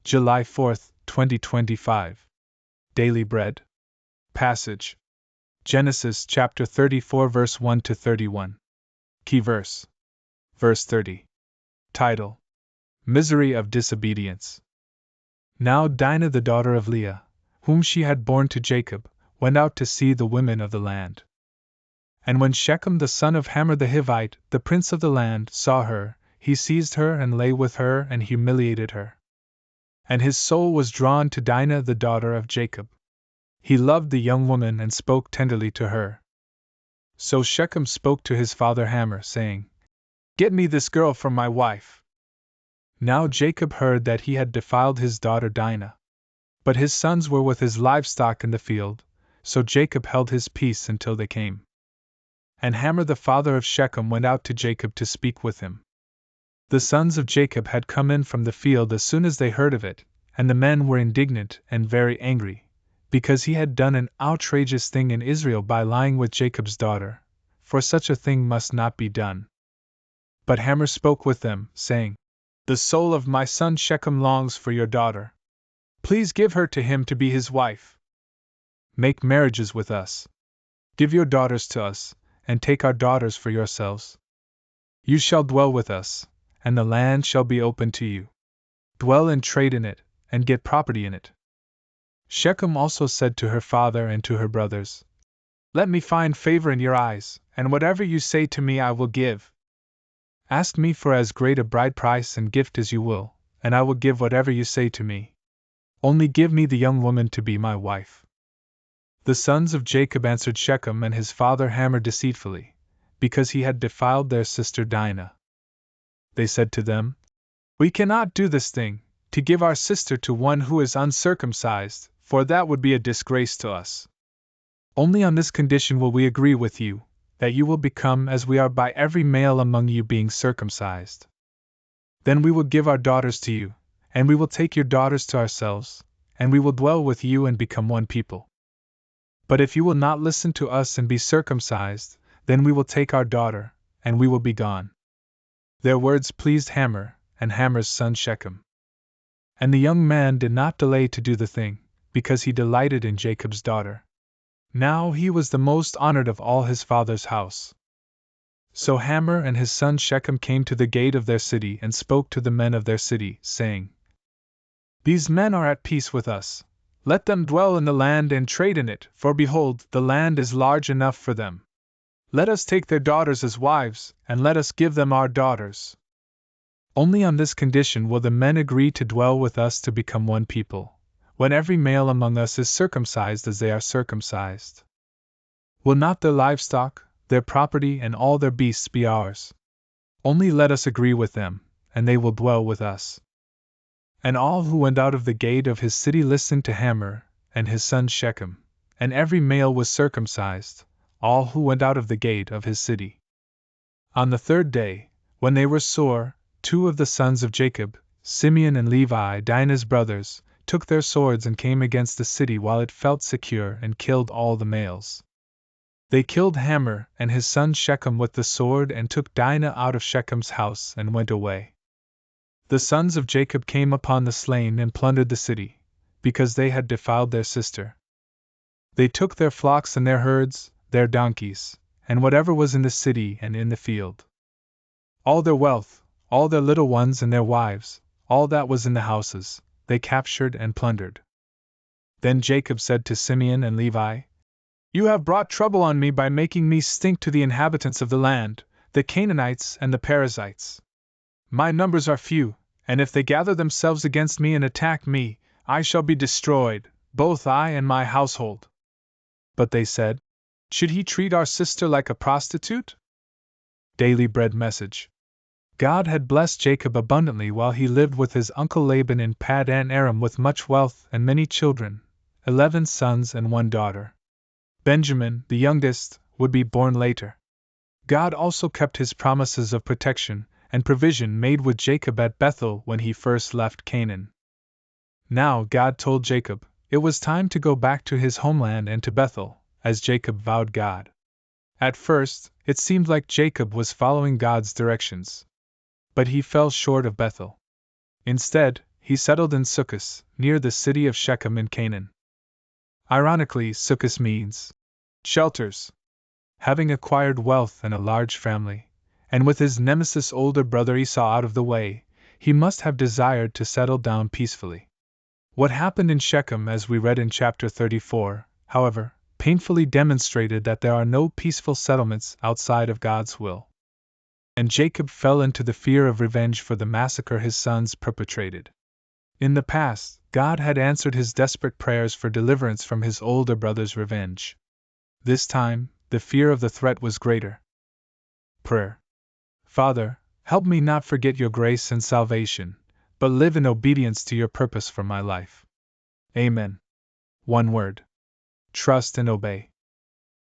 July 4, 2025. Daily Bread. Passage. Genesis chapter 34 verse 1 to 31. Key verse. Verse 30. Title: Misery of Disobedience. Now Dinah the daughter of Leah, whom she had borne to Jacob, went out to see the women of the land. And when Shechem the son of Hamor the Hivite, the prince of the land, saw her, he seized her and lay with her and humiliated her. And his soul was drawn to Dinah the daughter of Jacob. He loved the young woman and spoke tenderly to her. So Shechem spoke to his father Hamor, saying, "Get me this girl for my wife." Now Jacob heard that he had defiled his daughter Dinah. But his sons were with his livestock in the field, so Jacob held his peace until they came. And Hamor the father of Shechem went out to Jacob to speak with him. The sons of Jacob had come in from the field as soon as they heard of it, and the men were indignant and very angry, because he had done an outrageous thing in Israel by lying with Jacob's daughter, for such a thing must not be done. But Hamor spoke with them, saying, "The soul of my son Shechem longs for your daughter. Please give her to him to be his wife. Make marriages with us. Give your daughters to us, and take our daughters for yourselves. You shall dwell with us, and the land shall be open to you. Dwell and trade in it, and get property in it." Shechem also said to her father and to her brothers, "Let me find favor in your eyes, and whatever you say to me I will give. Ask me for as great a bride price and gift as you will, and I will give whatever you say to me. Only give me the young woman to be my wife." The sons of Jacob answered Shechem and his father Hamor deceitfully, because he had defiled their sister Dinah. They said to them, "We cannot do this thing, to give our sister to one who is uncircumcised, for that would be a disgrace to us. Only on this condition will we agree with you, that you will become as we are by every male among you being circumcised. Then we will give our daughters to you, and we will take your daughters to ourselves, and we will dwell with you and become one people. But if you will not listen to us and be circumcised, then we will take our daughter, and we will be gone." Their words pleased Hamor, and Hamor's son Shechem. And the young man did not delay to do the thing, because he delighted in Jacob's daughter. Now he was the most honored of all his father's house. So Hamor and his son Shechem came to the gate of their city and spoke to the men of their city, saying, "These men are at peace with us. Let them dwell in the land and trade in it, for behold, the land is large enough for them. Let us take their daughters as wives, and let us give them our daughters. Only on this condition will the men agree to dwell with us to become one people, when every male among us is circumcised as they are circumcised. Will not their livestock, their property, and all their beasts be ours? Only let us agree with them, and they will dwell with us." And all who went out of the gate of his city listened to Hamor and his son Shechem, and every male was circumcised, all who went out of the gate of his city. On the third day, when they were sore, two of the sons of Jacob, Simeon and Levi, Dinah's brothers, took their swords and came against the city while it felt secure and killed all the males. They killed Hamor and his son Shechem with the sword and took Dinah out of Shechem's house and went away. The sons of Jacob came upon the slain and plundered the city, because they had defiled their sister. They took their flocks and their herds, their donkeys, and whatever was in the city and in the field. All their wealth, all their little ones and their wives, all that was in the houses, they captured and plundered. Then Jacob said to Simeon and Levi, "You have brought trouble on me by making me stink to the inhabitants of the land, the Canaanites and the Perizzites. My numbers are few, and if they gather themselves against me and attack me, I shall be destroyed, both I and my household." But they said, "Should he treat our sister like a prostitute?" Daily Bread Message. God had blessed Jacob abundantly while he lived with his uncle Laban in Paddan Aram with much wealth and many children, 11 sons and 1 daughter. Benjamin, the youngest, would be born later. God also kept his promises of protection and provision made with Jacob at Bethel when he first left Canaan. Now God told Jacob it was time to go back to his homeland and to Bethel, as Jacob vowed God. At first, it seemed like Jacob was following God's directions. But he fell short of Bethel. Instead, he settled in Succoth, near the city of Shechem in Canaan. Ironically, Succoth means shelters. Having acquired wealth and a large family, and with his nemesis older brother Esau out of the way, he must have desired to settle down peacefully. What happened in Shechem, as we read in chapter 34, however, painfully demonstrated that there are no peaceful settlements outside of God's will. And Jacob fell into the fear of revenge for the massacre his sons perpetrated. In the past, God had answered his desperate prayers for deliverance from his older brother's revenge. This time, the fear of the threat was greater. Prayer. Father, help me not forget your grace and salvation, but live in obedience to your purpose for my life. Amen. One word. Trust and obey.